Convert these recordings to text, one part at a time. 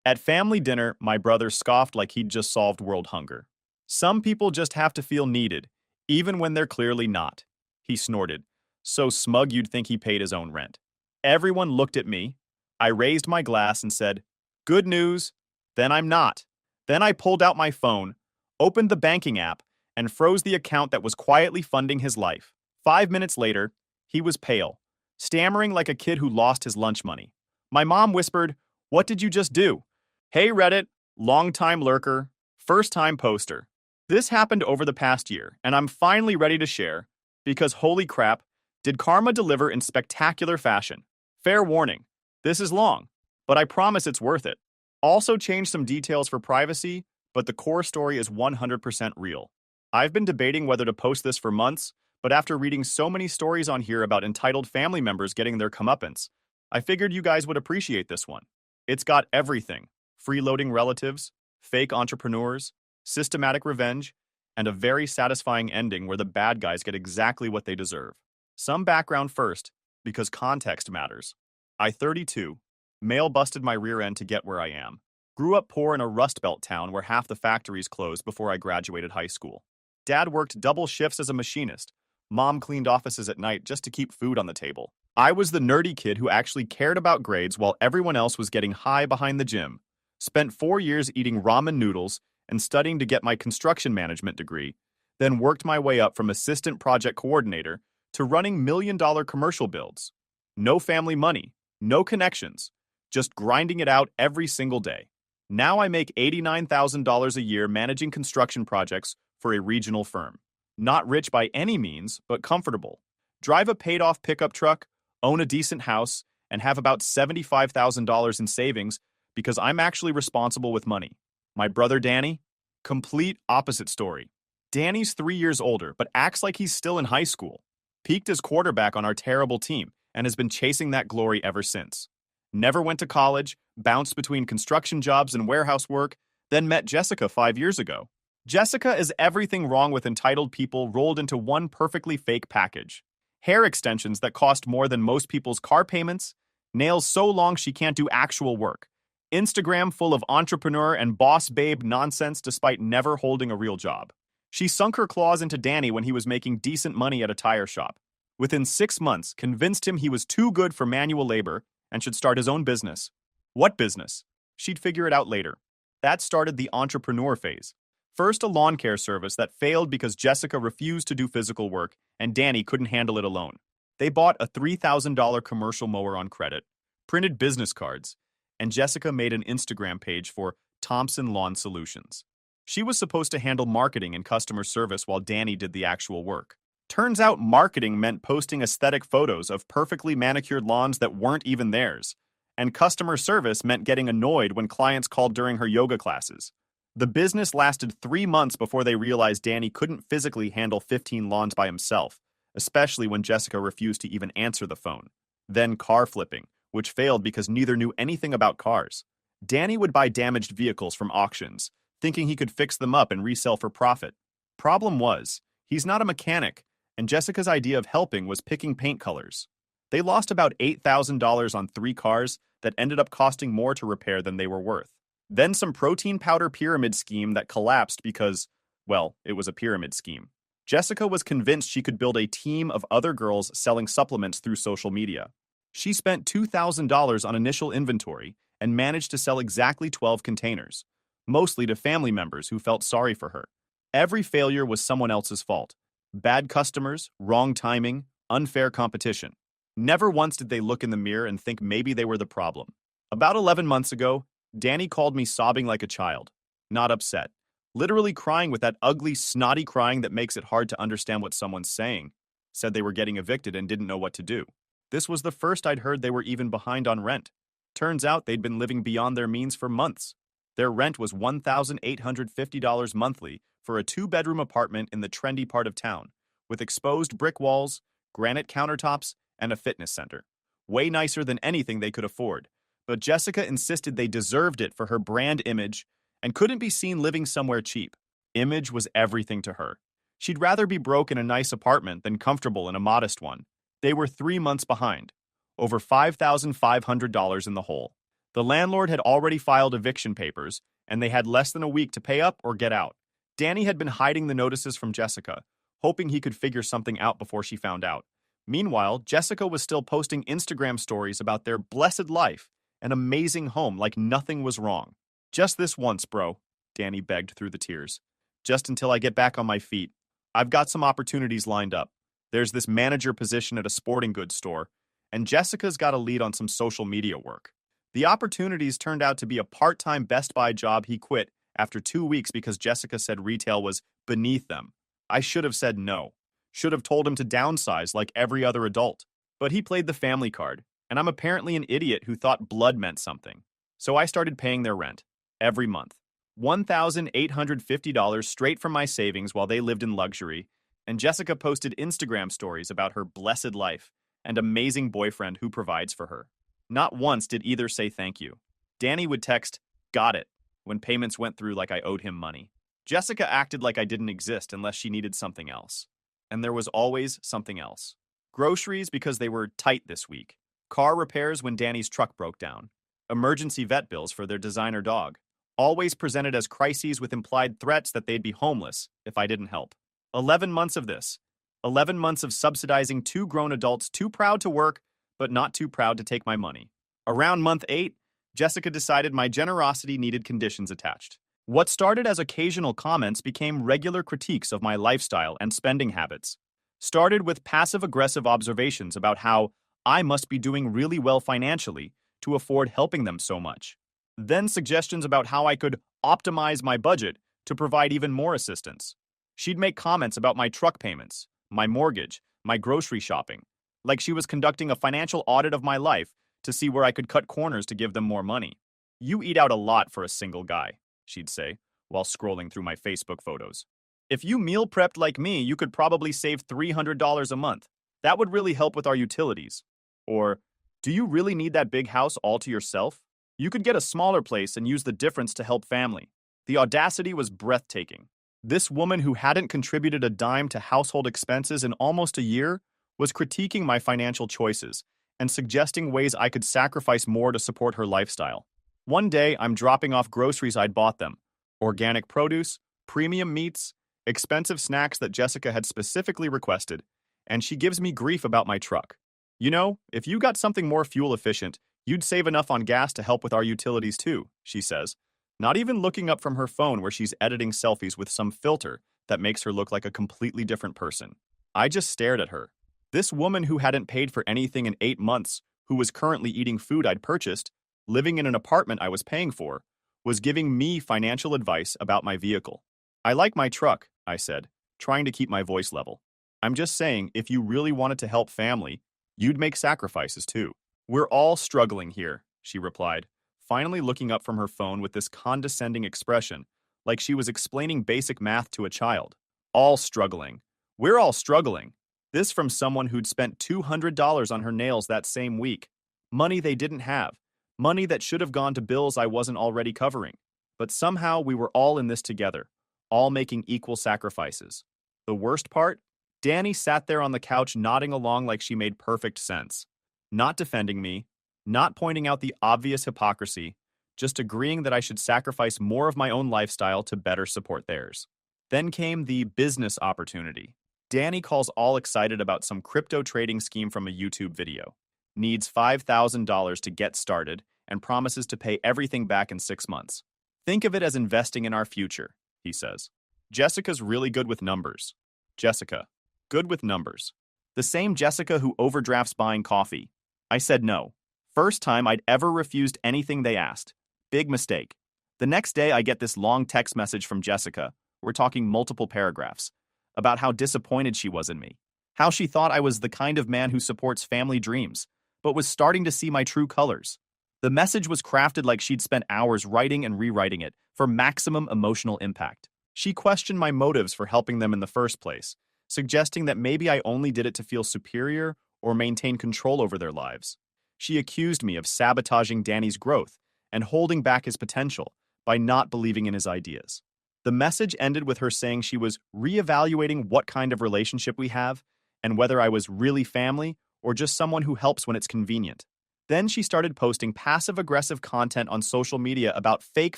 At family dinner, my brother scoffed like he'd just solved world hunger. Some people just have to feel needed, even when they're clearly not. He snorted, so smug you'd think he paid his own rent. Everyone looked at me. I raised my glass and said, "Good news." Then I'm not. Then I pulled out my phone, opened the banking app, and froze the account that was quietly funding his life. 5 minutes later, he was pale, stammering like a kid who lost his lunch money. My mom whispered, "What did you just do?" Hey Reddit, long-time lurker, first-time poster. This happened over the past year, and I'm finally ready to share, because holy crap, did karma deliver in spectacular fashion. Fair warning, this is long, but I promise it's worth it. Also changed some details for privacy, but the core story is 100% real. I've been debating whether to post this for months, but after reading so many stories on here about entitled family members getting their comeuppance, I figured you guys would appreciate this one. It's got everything: freeloading relatives, fake entrepreneurs, systematic revenge, and a very satisfying ending where the bad guys get exactly what they deserve. Some background first, because context matters. I 32, male busted my rear end to get where I am. Grew up poor in a Rust Belt town where half the factories closed before I graduated high school. Dad worked double shifts as a machinist. Mom cleaned offices at night just to keep food on the table. I was the nerdy kid who actually cared about grades while everyone else was getting high behind the gym. Spent 4 years eating ramen noodles and studying to get my construction management degree, then worked my way up from assistant project coordinator to running million-dollar commercial builds. No family money, no connections, just grinding it out every single day. Now I make $89,000 a year managing construction projects for a regional firm. Not rich by any means, but comfortable. Drive a paid-off pickup truck, own a decent house, and have about $75,000 in savings because I'm actually responsible with money. My brother Danny? Complete opposite story. Danny's 3 years older, but acts like he's still in high school. Peaked as quarterback on our terrible team, and has been chasing that glory ever since. Never went to college, bounced between construction jobs and warehouse work, then met Jessica 5 years ago. Jessica is everything wrong with entitled people rolled into one perfectly fake package. Hair extensions that cost more than most people's car payments, nails so long she can't do actual work, Instagram full of entrepreneur and boss babe nonsense despite never holding a real job. She sunk her claws into Danny when he was making decent money at a tire shop. Within 6 months, convinced him he was too good for manual labor and should start his own business. What business? She'd figure it out later. That started the entrepreneur phase. First, a lawn care service that failed because Jessica refused to do physical work and Danny couldn't handle it alone. They bought a $3,000 commercial mower on credit, printed business cards, and Jessica made an Instagram page for Thompson Lawn Solutions. She was supposed to handle marketing and customer service while Danny did the actual work. Turns out marketing meant posting aesthetic photos of perfectly manicured lawns that weren't even theirs, and customer service meant getting annoyed when clients called during her yoga classes. The business lasted 3 months before they realized Danny couldn't physically handle 15 lawns by himself, especially when Jessica refused to even answer the phone. Then car flipping, which failed because neither knew anything about cars. Danny would buy damaged vehicles from auctions, thinking he could fix them up and resell for profit. Problem was, he's not a mechanic, and Jessica's idea of helping was picking paint colors. They lost about $8,000 on 3 cars that ended up costing more to repair than they were worth. Then some protein powder pyramid scheme that collapsed because, well, it was a pyramid scheme. Jessica was convinced she could build a team of other girls selling supplements through social media. She spent $2,000 on initial inventory and managed to sell exactly 12 containers, mostly to family members who felt sorry for her. Every failure was someone else's fault. Bad customers, wrong timing, unfair competition. Never once did they look in the mirror and think maybe they were the problem. About 11 months ago, Danny called me sobbing like a child. Not upset. Literally crying with that ugly, snotty crying that makes it hard to understand what someone's saying. Said they were getting evicted and didn't know what to do. This was the first I'd heard they were even behind on rent. Turns out they'd been living beyond their means for months. Their rent was $1,850 monthly for a 2-bedroom apartment in the trendy part of town, with exposed brick walls, granite countertops, and a fitness center. Way nicer than anything they could afford. But Jessica insisted they deserved it for her brand image and couldn't be seen living somewhere cheap. Image was everything to her. She'd rather be broke in a nice apartment than comfortable in a modest one. They were 3 months behind, over $5,500 in the hole. The landlord had already filed eviction papers, and they had less than a week to pay up or get out. Danny had been hiding the notices from Jessica, hoping he could figure something out before she found out. Meanwhile, Jessica was still posting Instagram stories about their blessed life, an amazing home like nothing was wrong. Just this once, bro, Danny begged through the tears. Just until I get back on my feet. I've got some opportunities lined up. There's this manager position at a sporting goods store, and Jessica's got a lead on some social media work. The opportunities turned out to be a part-time Best Buy job he quit after 2 weeks because Jessica said retail was beneath them. I should have said no. Should have told him to downsize like every other adult. But he played the family card, and I'm apparently an idiot who thought blood meant something. So I started paying their rent. Every month. $1,850 straight from my savings while they lived in luxury, and Jessica posted Instagram stories about her blessed life and amazing boyfriend who provides for her. Not once did either say thank you. Danny would text, "Got it," when payments went through like I owed him money. Jessica acted like I didn't exist unless she needed something else. And there was always something else. Groceries because they were tight this week. Car repairs when Danny's truck broke down. Emergency vet bills for their designer dog. Always presented as crises with implied threats that they'd be homeless if I didn't help. 11 months of this. 11 months of subsidizing two grown adults too proud to work, but not too proud to take my money. Around month 8, Jessica decided my generosity needed conditions attached. What started as occasional comments became regular critiques of my lifestyle and spending habits. Started with passive-aggressive observations about how I must be doing really well financially to afford helping them so much. Then suggestions about how I could optimize my budget to provide even more assistance. She'd make comments about my truck payments, my mortgage, my grocery shopping, like she was conducting a financial audit of my life to see where I could cut corners to give them more money. "You eat out a lot for a single guy," she'd say, while scrolling through my Facebook photos. "If you meal prepped like me, you could probably save $300 a month. That would really help with our utilities." Or, "Do you really need that big house all to yourself? You could get a smaller place and use the difference to help family." The audacity was breathtaking. This woman who hadn't contributed a dime to household expenses in almost a year was critiquing my financial choices and suggesting ways I could sacrifice more to support her lifestyle. One day, I'm dropping off groceries I'd bought them. Organic produce, premium meats, expensive snacks that Jessica had specifically requested, and she gives me grief about my truck. "You know, if you got something more fuel efficient, you'd save enough on gas to help with our utilities too," she says, not even looking up from her phone where she's editing selfies with some filter that makes her look like a completely different person. I just stared at her. This woman who hadn't paid for anything in 8 months, who was currently eating food I'd purchased, living in an apartment I was paying for, was giving me financial advice about my vehicle. "I like my truck," I said, trying to keep my voice level. "I'm just saying, if you really wanted to help family, you'd make sacrifices too." "We're all struggling here," she replied, finally looking up from her phone with this condescending expression, like she was explaining basic math to a child. "All struggling. We're all struggling." This from someone who'd spent $200 on her nails that same week. Money they didn't have. Money that should have gone to bills I wasn't already covering. But somehow we were all in this together, all making equal sacrifices. The worst part? Danny sat there on the couch nodding along like she made perfect sense. Not defending me, not pointing out the obvious hypocrisy, just agreeing that I should sacrifice more of my own lifestyle to better support theirs. Then came the business opportunity. Danny calls all excited about some crypto trading scheme from a YouTube video. Needs $5,000 to get started and promises to pay everything back in 6 months. "Think of it as investing in our future," he says. Jessica's really good with numbers. Jessica. Good with numbers. The same Jessica who overdrafts buying coffee. I said no. First time I'd ever refused anything they asked. Big mistake. The next day I get this long text message from Jessica. We're talking multiple paragraphs. About how disappointed she was in me. How she thought I was the kind of man who supports family dreams, but was starting to see my true colors. The message was crafted like she'd spent hours writing and rewriting it for maximum emotional impact. She questioned my motives for helping them in the first place, suggesting that maybe I only did it to feel superior or maintain control over their lives. She accused me of sabotaging Danny's growth and holding back his potential by not believing in his ideas. The message ended with her saying she was reevaluating what kind of relationship we have and whether I was really family or just someone who helps when it's convenient. Then she started posting passive-aggressive content on social media about fake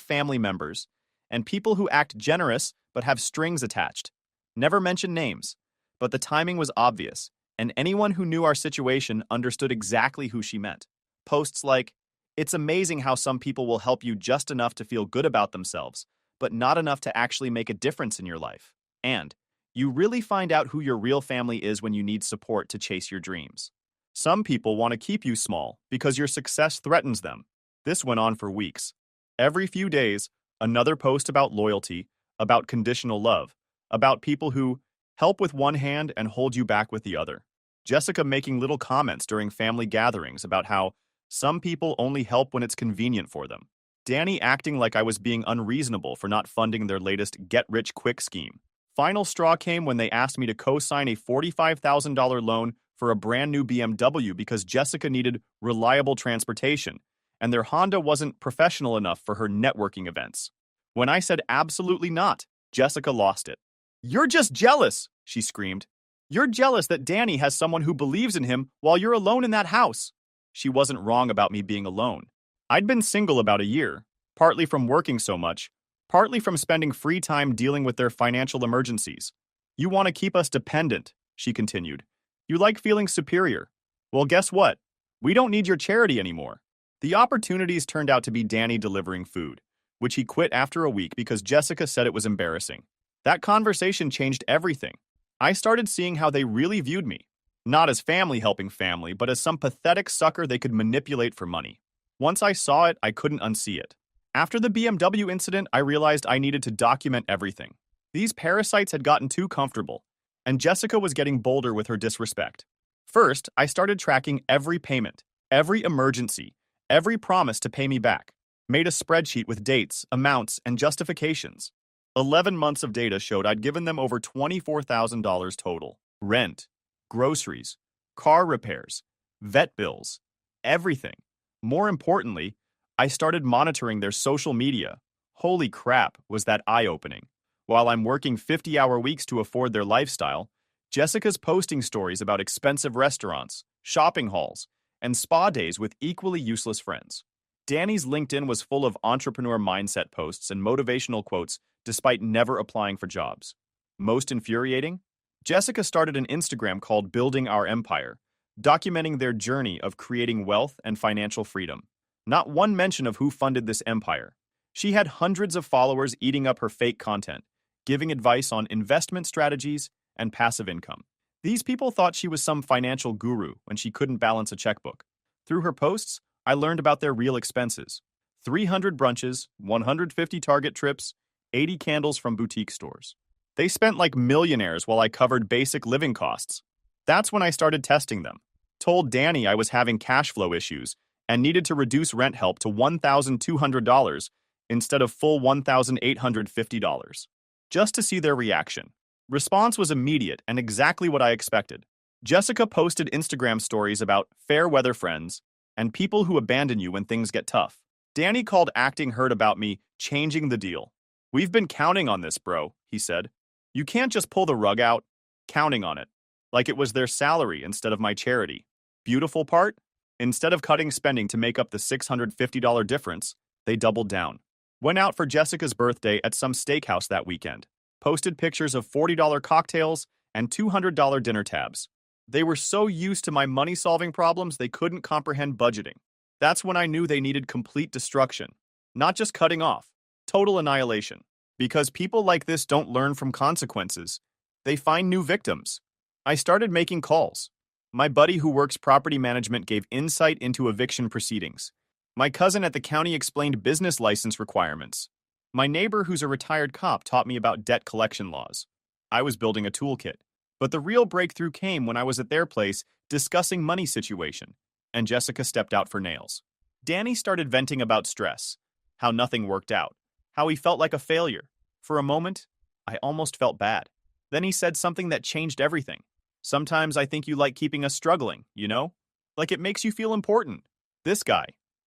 family members and people who act generous but have strings attached. Never mention names, but the timing was obvious, and anyone who knew our situation understood exactly who she meant. Posts like, "It's amazing how some people will help you just enough to feel good about themselves, but not enough to actually make a difference in your life." And, "You really find out who your real family is when you need support to chase your dreams." Some people want to keep you small because your success threatens them. This went on for weeks. Every few days, another post about loyalty, about conditional love, about people who help with one hand and hold you back with the other. Jessica making little comments during family gatherings about how some people only help when it's convenient for them. Danny acting like I was being unreasonable for not funding their latest get-rich-quick scheme. Final straw came when they asked me to co-sign a $45,000 loan for a brand new BMW because Jessica needed reliable transportation, and their Honda wasn't professional enough for her networking events. When I said absolutely not, Jessica lost it. "You're just jealous," she screamed. "You're jealous that Danny has someone who believes in him while you're alone in that house." She wasn't wrong about me being alone. I'd been single about a year, partly from working so much, partly from spending free time dealing with their financial emergencies. "You want to keep us dependent," she continued. "You like feeling superior. Well, guess what? We don't need your charity anymore." The opportunities turned out to be Danny delivering food, which he quit after a week because Jessica said it was embarrassing. That conversation changed everything. I started seeing how they really viewed me. Not as family helping family, but as some pathetic sucker they could manipulate for money. Once I saw it, I couldn't unsee it. After the BMW incident, I realized I needed to document everything. These parasites had gotten too comfortable, and Jessica was getting bolder with her disrespect. First, I started tracking every payment, every emergency, every promise to pay me back. Made a spreadsheet with dates, amounts, and justifications. 11 months of data showed I'd given them over $24,000 total. Rent, groceries, car repairs, vet bills, everything. More importantly, I started monitoring their social media. Holy crap, was that eye-opening. While I'm working 50-hour weeks to afford their lifestyle, Jessica's posting stories about expensive restaurants, shopping hauls, and spa days with equally useless friends. Danny's LinkedIn was full of entrepreneur mindset posts and motivational quotes despite never applying for jobs. Most infuriating? Jessica started an Instagram called Building Our Empire, documenting their journey of creating wealth and financial freedom. Not one mention of who funded this empire. She had hundreds of followers eating up her fake content, giving advice on investment strategies and passive income. These people thought she was some financial guru when she couldn't balance a checkbook. Through her posts, I learned about their real expenses. 300 brunches, 150 Target trips, 80 candles from boutique stores. They spent like millionaires while I covered basic living costs. That's when I started testing them. Told Danny I was having cash flow issues and needed to reduce rent help to $1,200 instead of full $1,850. Just to see their reaction. Response was immediate and exactly what I expected. Jessica posted Instagram stories about fair weather friends and people who abandon you when things get tough. Danny called acting hurt about me changing the deal. "We've been counting on this, bro," he said. "You can't just pull the rug out." Counting on it. Like it was their salary instead of my charity. Beautiful part? Instead of cutting spending to make up the $650 difference, they doubled down. Went out for Jessica's birthday at some steakhouse that weekend. Posted pictures of $40 cocktails and $200 dinner tabs. They were so used to my money-solving problems they couldn't comprehend budgeting. That's when I knew they needed complete destruction. Not just cutting off. Total annihilation. Because people like this don't learn from consequences. They find new victims. I started making calls. My buddy who works property management gave insight into eviction proceedings. My cousin at the county explained business license requirements. My neighbor who's a retired cop taught me about debt collection laws. I was building a toolkit. But the real breakthrough came when I was at their place discussing money situation, and Jessica stepped out for nails. Danny started venting about stress, how nothing worked out, how he felt like a failure. For a moment, I almost felt bad. Then he said something that changed everything. "Sometimes I think you like keeping us struggling, you know? Like it makes you feel important." This guy,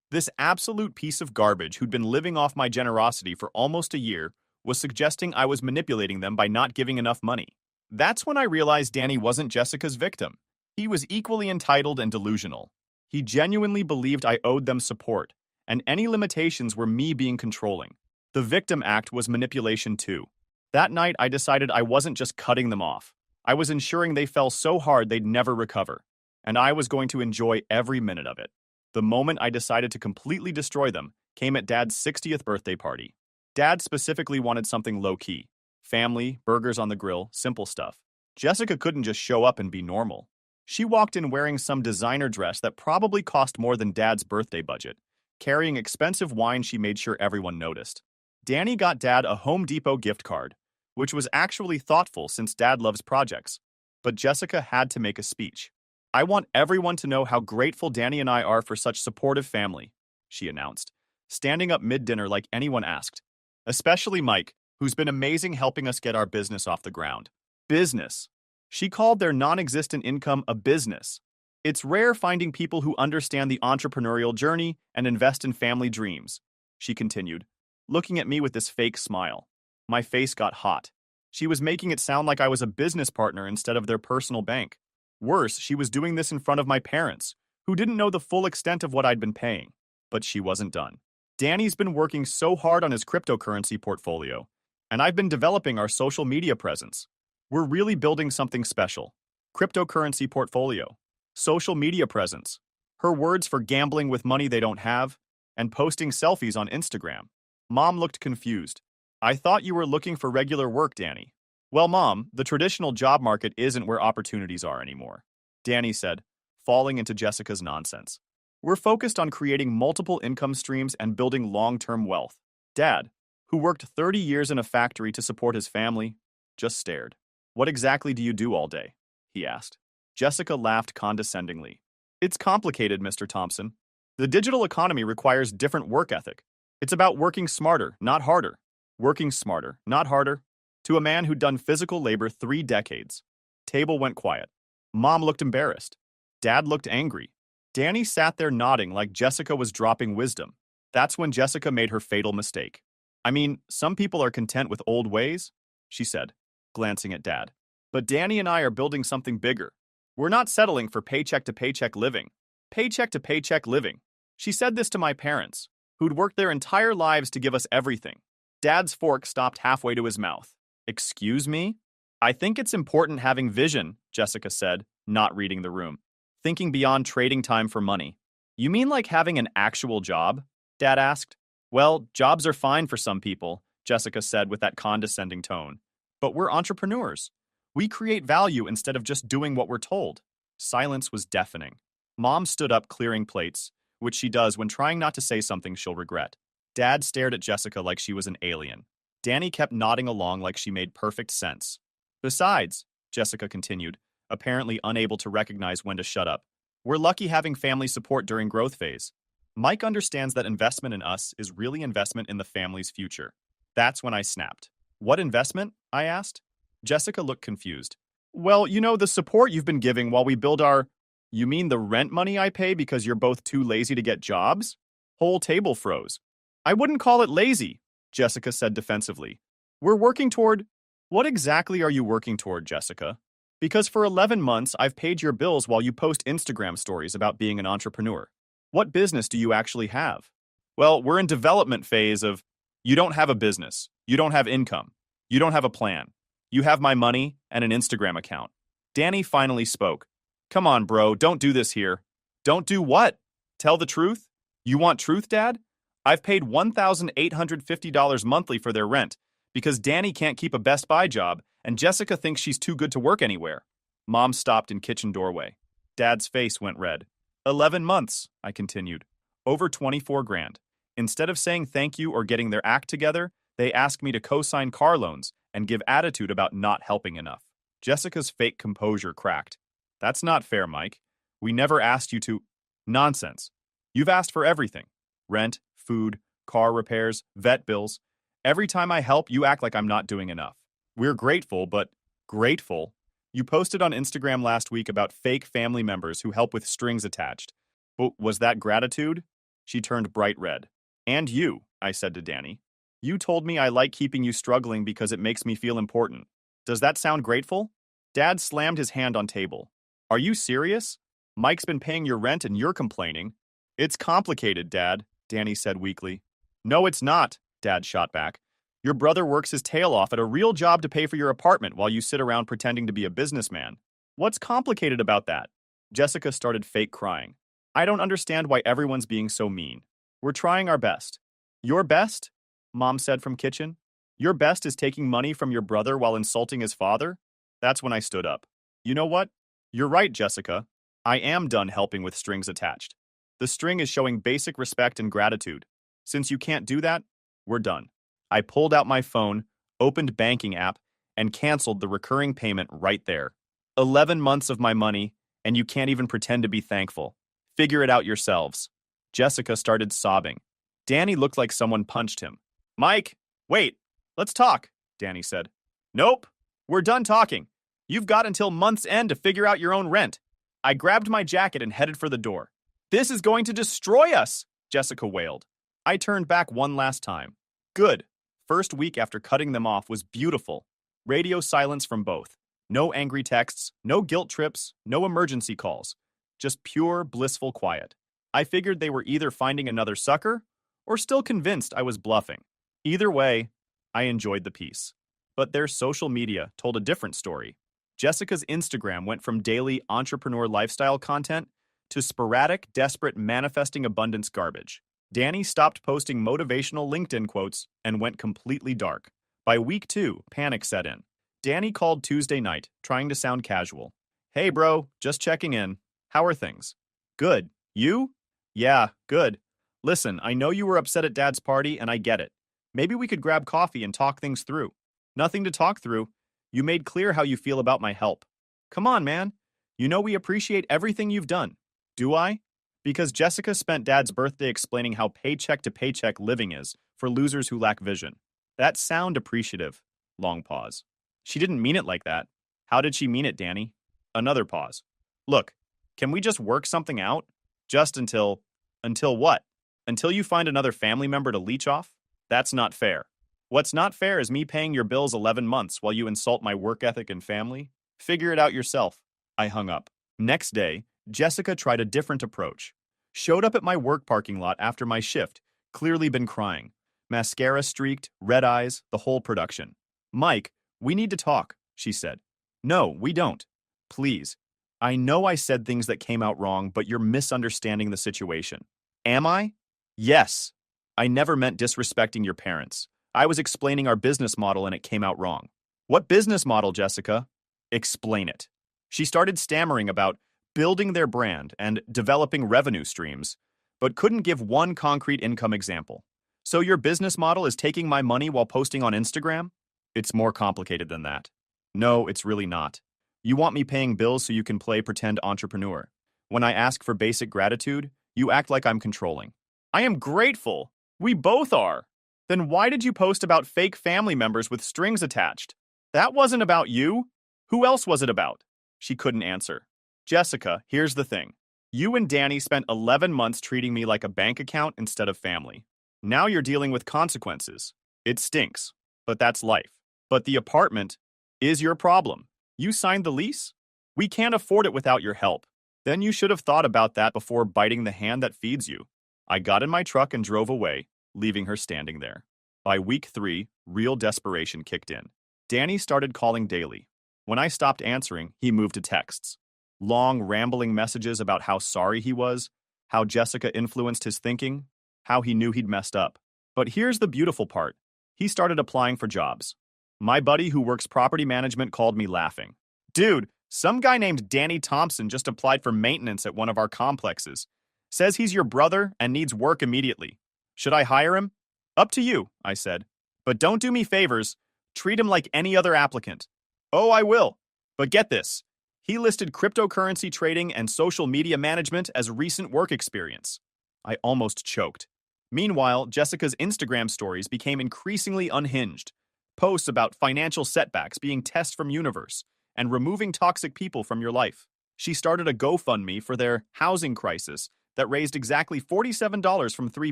this absolute piece of garbage who'd been living off my generosity for almost a year, was suggesting I was manipulating them by not giving enough money. That's when I realized Danny wasn't Jessica's victim. He was equally entitled and delusional. He genuinely believed I owed them support, and any limitations were me being controlling. The victim act was manipulation too. That night, I decided I wasn't just cutting them off. I was ensuring they fell so hard they'd never recover, and I was going to enjoy every minute of it. The moment I decided to completely destroy them came at Dad's 60th birthday party. Dad specifically wanted something low-key. Family, burgers on the grill, simple stuff. Jessica couldn't just show up and be normal. She walked in wearing some designer dress that probably cost more than Dad's birthday budget, carrying expensive wine she made sure everyone noticed. Danny got Dad a Home Depot gift card, which was actually thoughtful since Dad loves projects. But Jessica had to make a speech. "I want everyone to know how grateful Danny and I are for such supportive family," she announced, standing up mid-dinner like anyone asked. "Especially Mike, who's been amazing helping us get our business off the ground." Business. She called their non-existent income a business. It's rare finding people who understand the entrepreneurial journey and invest in family dreams, she continued, looking at me with this fake smile. My face got hot. She was making it sound like I was a business partner instead of their personal bank. Worse, she was doing this in front of my parents, who didn't know the full extent of what I'd been paying. But she wasn't done. Danny's been working so hard on his cryptocurrency portfolio, and I've been developing our social media presence. We're really building something special. Cryptocurrency portfolio. Social media presence. Her words for gambling with money they don't have, and posting selfies on Instagram. Mom looked confused. "I thought you were looking for regular work, Danny." "Well, Mom, the traditional job market isn't where opportunities are anymore," Danny said, falling into Jessica's nonsense. "We're focused on creating multiple income streams and building long-term wealth." Dad, who worked 30 years in a factory to support his family, just stared. "What exactly do you do all day?" he asked. Jessica laughed condescendingly. "It's complicated, Mr. Thompson. The digital economy requires different work ethic. It's about working smarter, not harder. Working smarter, not harder." To a man who'd done physical labor 3 decades. Table went quiet. Mom looked embarrassed. Dad looked angry. Danny sat there nodding like Jessica was dropping wisdom. That's when Jessica made her fatal mistake. "I mean, some people are content with old ways," she said, glancing at Dad. "But Danny and I are building something bigger. We're not settling for paycheck-to-paycheck living. Paycheck-to-paycheck living." She said this to my parents, who'd worked their entire lives to give us everything. Dad's fork stopped halfway to his mouth. "Excuse me?" "I think it's important having vision," Jessica said, not reading the room. "Thinking beyond trading time for money." "You mean like having an actual job?" Dad asked. "Well, jobs are fine for some people," Jessica said with that condescending tone. "But we're entrepreneurs. We create value instead of just doing what we're told." Silence was deafening. Mom stood up clearing plates, which she does when trying not to say something she'll regret. Dad stared at Jessica like she was an alien. Danny kept nodding along like she made perfect sense. "Besides," Jessica continued, apparently unable to recognize when to shut up, "we're lucky having family support during growth phase. Mike understands that investment in us is really investment in the family's future." That's when I snapped. "What investment?" I asked. Jessica looked confused. "Well, you know, the support you've been giving while we build our—" "You mean the rent money I pay because you're both too lazy to get jobs?" Whole table froze. "I wouldn't call it lazy," Jessica said defensively. "We're working toward—" "What exactly are you working toward, Jessica? Because for 11 months, I've paid your bills while you post Instagram stories about being an entrepreneur. What business do you actually have?" "Well, we're in development phase of—" "You don't have a business. You don't have income. You don't have a plan. You have my money and an Instagram account." Danny finally spoke. "Come on, bro, don't do this here." "Don't do what? Tell the truth? You want truth, Dad? I've paid $1,850 monthly for their rent because Danny can't keep a Best Buy job and Jessica thinks she's too good to work anywhere." Mom stopped in kitchen doorway. Dad's face went red. 11 months, I continued. Over 24 grand. Instead of saying thank you or getting their act together, they asked me to co-sign car loans and give attitude about not helping enough. Jessica's fake composure cracked. "That's not fair, Mike. We never asked you to—" "Nonsense. You've asked for everything. Rent, food, car repairs, vet bills. Every time I help, you act like I'm not doing enough. We're grateful, but—" "Grateful? You posted on Instagram last week about fake family members who help with strings attached. But was that gratitude?" She turned bright red. "And you," I said to Danny. "You told me I like keeping you struggling because it makes me feel important. Does that sound grateful?" Dad slammed his hand on table. "Are you serious? Mike's been paying your rent and you're complaining. It's complicated, Dad, Danny said weakly. No, it's not, Dad shot back. Your brother works his tail off at a real job to pay for your apartment while you sit around pretending to be a businessman. What's complicated about that? Jessica started fake crying. I don't understand why everyone's being so mean. We're trying our best. Your best? Mom said from kitchen. Your best is taking money from your brother while insulting his father? That's when I stood up. You know what? You're right, Jessica. I am done helping with strings attached. The string is showing basic respect and gratitude. Since you can't do that, we're done. I pulled out my phone, opened banking app, and canceled the recurring payment right there. 11 months of my money, and you can't even pretend to be thankful. Figure it out yourselves. Jessica started sobbing. Danny looked like someone punched him. Mike, wait, let's talk, Danny said. Nope, we're done talking. You've got until month's end to figure out your own rent. I grabbed my jacket and headed for the door. This is going to destroy us, Jessica wailed. I turned back one last time. Good. First week after cutting them off was beautiful. Radio silence from both. No angry texts, no guilt trips, no emergency calls. Just pure, blissful quiet. I figured they were either finding another sucker or still convinced I was bluffing. Either way, I enjoyed the peace. But their social media told a different story. Jessica's Instagram went from daily entrepreneur lifestyle content to sporadic, desperate, manifesting abundance garbage. Danny stopped posting motivational LinkedIn quotes and went completely dark. By week 2, panic set in. Danny called Tuesday night, trying to sound casual. Hey bro, just checking in. How are things? Good. You? Yeah, good. Listen, I know you were upset at Dad's party and I get it. Maybe we could grab coffee and talk things through. Nothing to talk through. You made clear how you feel about my help. Come on, man. You know we appreciate everything you've done. Do I? Because Jessica spent Dad's birthday explaining how paycheck to paycheck living is for losers who lack vision. That sound appreciative. Long pause. She didn't mean it like that. How did she mean it, Danny? Another pause. Look, can we just work something out? Just until what? Until you find another family member to leech off? That's not fair. What's not fair is me paying your bills 11 months while you insult my work ethic and family. Figure it out yourself. I hung up. Next day, Jessica tried a different approach. Showed up at my work parking lot after my shift, clearly been crying. Mascara streaked, red eyes, the whole production. Mike, we need to talk, she said. No, we don't. Please. I know I said things that came out wrong, but you're misunderstanding the situation. Am I? Yes. I never meant disrespecting your parents. I was explaining our business model and it came out wrong. What business model, Jessica? Explain it. She started stammering about building their brand and developing revenue streams, but couldn't give one concrete income example. So your business model is taking my money while posting on Instagram? It's more complicated than that. No, it's really not. You want me paying bills so you can play pretend entrepreneur. When I ask for basic gratitude, you act like I'm controlling. I am grateful. We both are. Then why did you post about fake family members with strings attached? That wasn't about you. Who else was it about? She couldn't answer. Jessica, here's the thing. You and Danny spent 11 months treating me like a bank account instead of family. Now you're dealing with consequences. It stinks, but that's life. But the apartment is your problem. You signed the lease? We can't afford it without your help. Then you should have thought about that before biting the hand that feeds you. I got in my truck and drove away, leaving her standing there. By week 3, real desperation kicked in. Danny started calling daily. When I stopped answering, he moved to texts. Long, rambling messages about how sorry he was, how Jessica influenced his thinking, how he knew he'd messed up. But here's the beautiful part. He started applying for jobs. My buddy who works property management called me laughing. Dude, some guy named Danny Thompson just applied for maintenance at one of our complexes. Says he's your brother and needs work immediately. Should I hire him? Up to you, I said. But don't do me favors. Treat him like any other applicant. Oh, I will. But get this. He listed cryptocurrency trading and social media management as recent work experience. I almost choked. Meanwhile, Jessica's Instagram stories became increasingly unhinged. Posts about financial setbacks being tests from universe and removing toxic people from your life. She started a GoFundMe for their housing crisis that raised exactly $47 from 3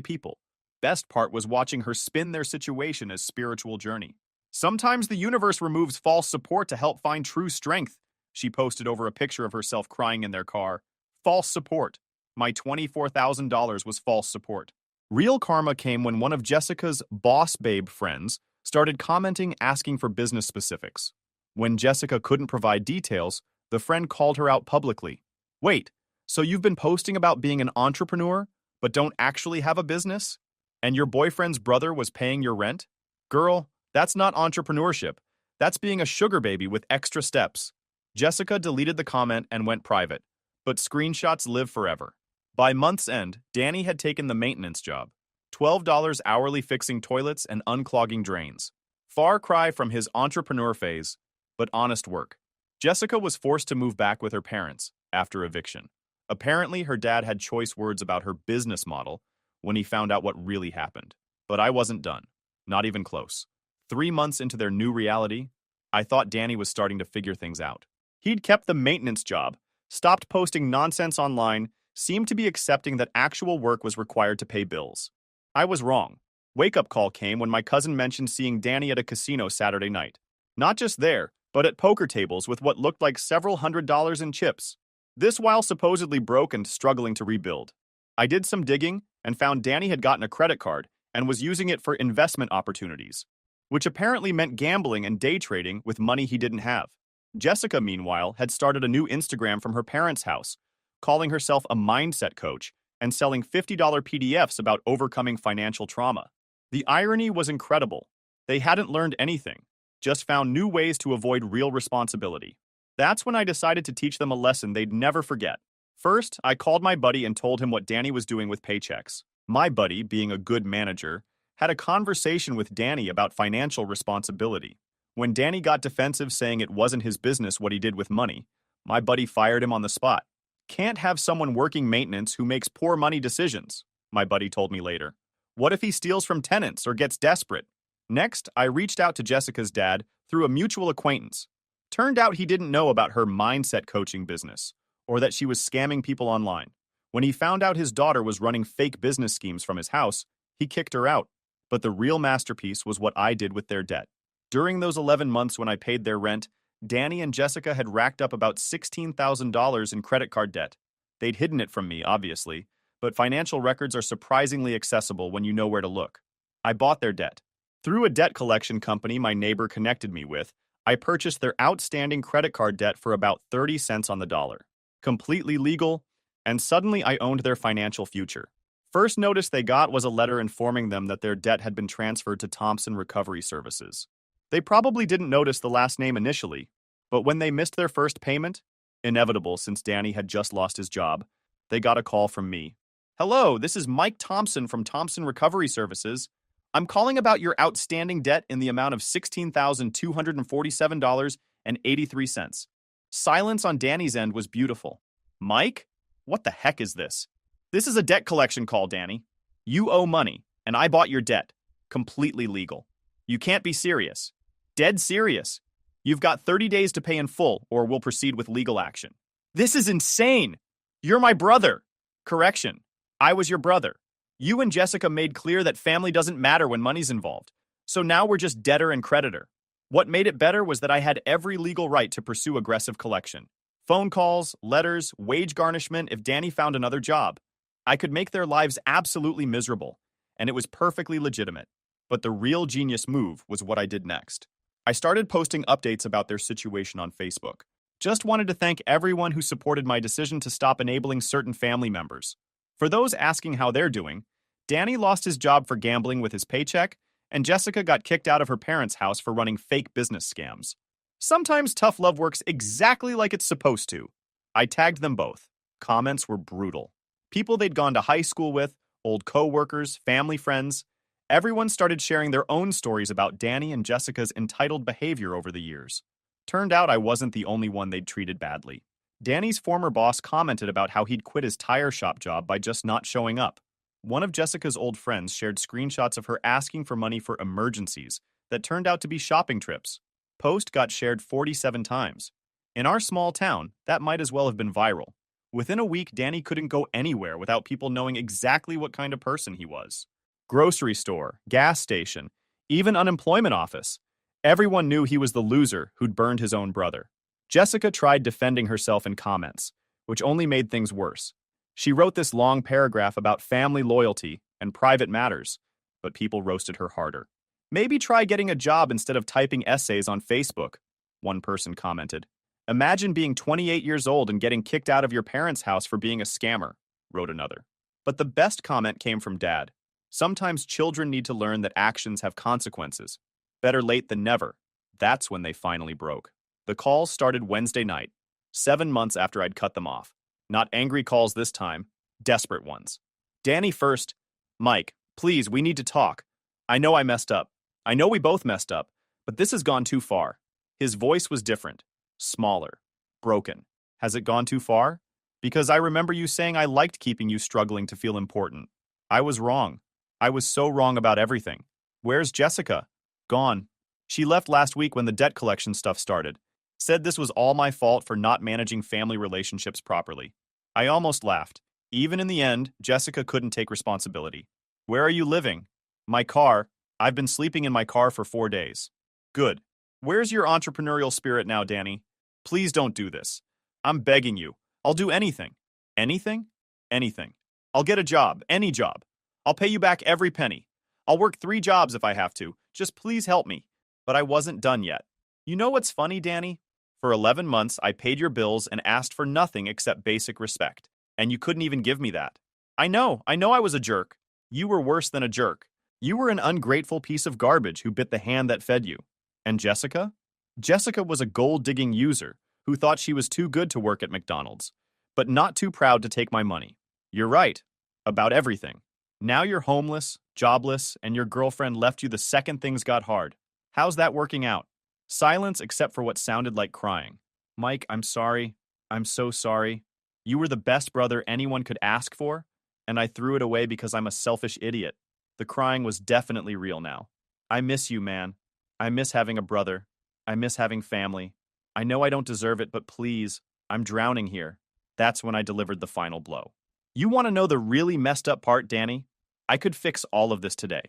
people. Best part was watching her spin their situation as spiritual journey. Sometimes the universe removes false support to help find true strength, she posted over a picture of herself crying in their car. False support. My $24,000 was false support. Real karma came when one of Jessica's boss babe friends started commenting asking for business specifics. When Jessica couldn't provide details, the friend called her out publicly. Wait, so you've been posting about being an entrepreneur, but don't actually have a business? And your boyfriend's brother was paying your rent? Girl, that's not entrepreneurship. That's being a sugar baby with extra steps. Jessica deleted the comment and went private, but screenshots live forever. By month's end, Danny had taken the maintenance job, $12 hourly fixing toilets and unclogging drains. Far cry from his entrepreneur phase, but honest work. Jessica was forced to move back with her parents after eviction. Apparently, her dad had choice words about her business model when he found out what really happened. But I wasn't done. Not even close. 3 months into their new reality, I thought Danny was starting to figure things out. He'd kept the maintenance job, stopped posting nonsense online, seemed to be accepting that actual work was required to pay bills. I was wrong. Wake-up call came when my cousin mentioned seeing Danny at a casino Saturday night. Not just there, but at poker tables with what looked like several $100s in chips. This while supposedly broke and struggling to rebuild. I did some digging and found Danny had gotten a credit card and was using it for investment opportunities, which apparently meant gambling and day trading with money he didn't have. Jessica, meanwhile, had started a new Instagram from her parents' house, calling herself a mindset coach and selling $50 PDFs about overcoming financial trauma. The irony was incredible. They hadn't learned anything, just found new ways to avoid real responsibility. That's when I decided to teach them a lesson they'd never forget. First, I called my buddy and told him what Danny was doing with paychecks. My buddy, being a good manager, had a conversation with Danny about financial responsibility. When Danny got defensive saying it wasn't his business what he did with money, my buddy fired him on the spot. Can't have someone working maintenance who makes poor money decisions, my buddy told me later. What if he steals from tenants or gets desperate? Next, I reached out to Jessica's dad through a mutual acquaintance. Turned out he didn't know about her mindset coaching business, or that she was scamming people online. When he found out his daughter was running fake business schemes from his house, he kicked her out. But the real masterpiece was what I did with their debt. During those 11 months when I paid their rent, Danny and Jessica had racked up about $16,000 in credit card debt. They'd hidden it from me, obviously, but financial records are surprisingly accessible when you know where to look. I bought their debt. Through a debt collection company my neighbor connected me with, I purchased their outstanding credit card debt for about 30 cents on the dollar. Completely legal, and suddenly I owned their financial future. First notice they got was a letter informing them that their debt had been transferred to Thompson Recovery Services. They probably didn't notice the last name initially, but when they missed their first payment, inevitable since Danny had just lost his job, they got a call from me. Hello, this is Mike Thompson from Thompson Recovery Services. I'm calling about your outstanding debt in the amount of $16,247.83. Silence on Danny's end was beautiful. Mike? What the heck is this? This is a debt collection call, Danny. You owe money, and I bought your debt. Completely legal. You can't be serious. Dead serious. You've got 30 days to pay in full, or we'll proceed with legal action. This is insane! You're my brother! Correction. I was your brother. You and Jessica made clear that family doesn't matter when money's involved. So now we're just debtor and creditor. What made it better was that I had every legal right to pursue aggressive collection. Phone calls, letters, wage garnishment if Danny found another job. I could make their lives absolutely miserable, and it was perfectly legitimate. But the real genius move was what I did next. I started posting updates about their situation on Facebook. Just wanted to thank everyone who supported my decision to stop enabling certain family members. For those asking how they're doing, Danny lost his job for gambling with his paycheck, and Jessica got kicked out of her parents' house for running fake business scams. Sometimes tough love works exactly like it's supposed to. I tagged them both. Comments were brutal. People they'd gone to high school with, old co-workers, family friends. Everyone started sharing their own stories about Danny and Jessica's entitled behavior over the years. Turned out I wasn't the only one they'd treated badly. Danny's former boss commented about how he'd quit his tire shop job by just not showing up. One of Jessica's old friends shared screenshots of her asking for money for emergencies that turned out to be shopping trips. Post got shared 47 times. In our small town, that might as well have been viral. Within a week, Danny couldn't go anywhere without people knowing exactly what kind of person he was. Grocery store, gas station, even unemployment office. Everyone knew he was the loser who'd burned his own brother. Jessica tried defending herself in comments, which only made things worse. She wrote this long paragraph about family loyalty and private matters, but people roasted her harder. Maybe try getting a job instead of typing essays on Facebook, one person commented. Imagine being 28 years old and getting kicked out of your parents' house for being a scammer, wrote another. But the best comment came from Dad. Sometimes children need to learn that actions have consequences. Better late than never. That's when they finally broke. The calls started Wednesday night, 7 months after I'd cut them off. Not angry calls this time, desperate ones. Danny first. Mike, please, we need to talk. I know I messed up. I know we both messed up, but this has gone too far. His voice was different, smaller, broken. Has it gone too far? Because I remember you saying I liked keeping you struggling to feel important. I was wrong. I was so wrong about everything. Where's Jessica? Gone. She left last week when the debt collection stuff started. Said this was all my fault for not managing family relationships properly. I almost laughed. Even in the end, Jessica couldn't take responsibility. Where are you living? My car. I've been sleeping in my car for 4 days. Good. Where's your entrepreneurial spirit now, Danny? Please don't do this. I'm begging you. I'll do anything. Anything? Anything. I'll get a job, any job. I'll pay you back every penny. I'll work 3 jobs if I have to. Just please help me. But I wasn't done yet. You know what's funny, Danny? For 11 months, I paid your bills and asked for nothing except basic respect. And you couldn't even give me that. I know I was a jerk. You were worse than a jerk. You were an ungrateful piece of garbage who bit the hand that fed you. And Jessica? Jessica was a gold-digging user who thought she was too good to work at McDonald's, but not too proud to take my money. You're right. About everything. Now you're homeless, jobless, and your girlfriend left you the second things got hard. How's that working out? Silence except for what sounded like crying. Mike, I'm sorry. I'm so sorry. You were the best brother anyone could ask for, and I threw it away because I'm a selfish idiot. The crying was definitely real now. I miss you, man. I miss having a brother. I miss having family. I know I don't deserve it, but please, I'm drowning here. That's when I delivered the final blow. You want to know the really messed up part, Danny? I could fix all of this today.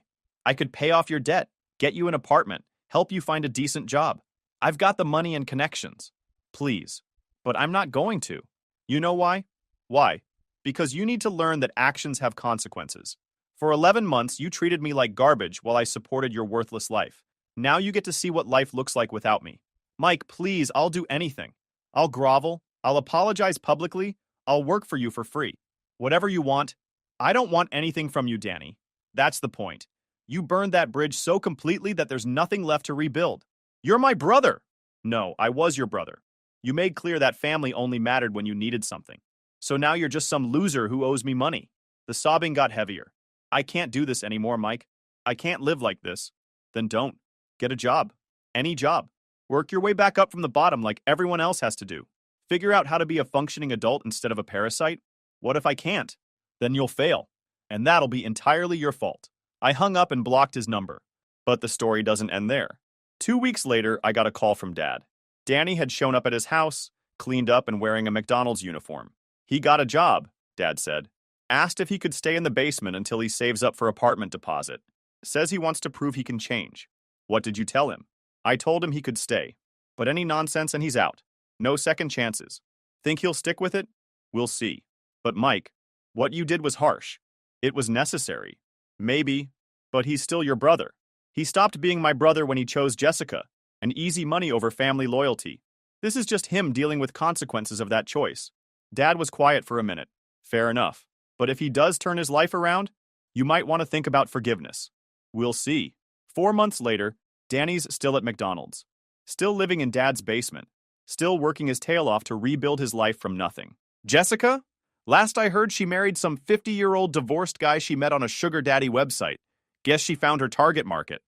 I could pay off your debt, get you an apartment, help you find a decent job. I've got the money and connections. Please. But I'm not going to. You know why? Why? Because you need to learn that actions have consequences. For 11 months, you treated me like garbage while I supported your worthless life. Now you get to see what life looks like without me. Mike, please, I'll do anything. I'll grovel. I'll apologize publicly. I'll work for you for free. Whatever you want. I don't want anything from you, Danny. That's the point. You burned that bridge so completely that there's nothing left to rebuild. You're my brother. No, I was your brother. You made clear that family only mattered when you needed something. So now you're just some loser who owes me money. The sobbing got heavier. I can't do this anymore, Mike. I can't live like this. Then don't. Get a job. Any job. Work your way back up from the bottom like everyone else has to do. Figure out how to be a functioning adult instead of a parasite. What if I can't? Then you'll fail. And that'll be entirely your fault. I hung up and blocked his number. But the story doesn't end there. 2 weeks later, I got a call from Dad. Danny had shown up at his house, cleaned up and wearing a McDonald's uniform. He got a job, Dad said. Asked if he could stay in the basement until he saves up for apartment deposit. Says he wants to prove he can change. What did you tell him? I told him he could stay. But any nonsense and he's out. No second chances. Think he'll stick with it? We'll see. But Mike, what you did was harsh. It was necessary. Maybe, but he's still your brother. He stopped being my brother when he chose Jessica, and easy money over family loyalty. This is just him dealing with consequences of that choice. Dad was quiet for a minute. Fair enough. But if he does turn his life around, you might want to think about forgiveness. We'll see. 4 months later, Danny's still at McDonald's. Still living in Dad's basement. Still working his tail off to rebuild his life from nothing. Jessica? Last I heard, she married some 50-year-old divorced guy she met on a sugar daddy website. Guess she found her target market.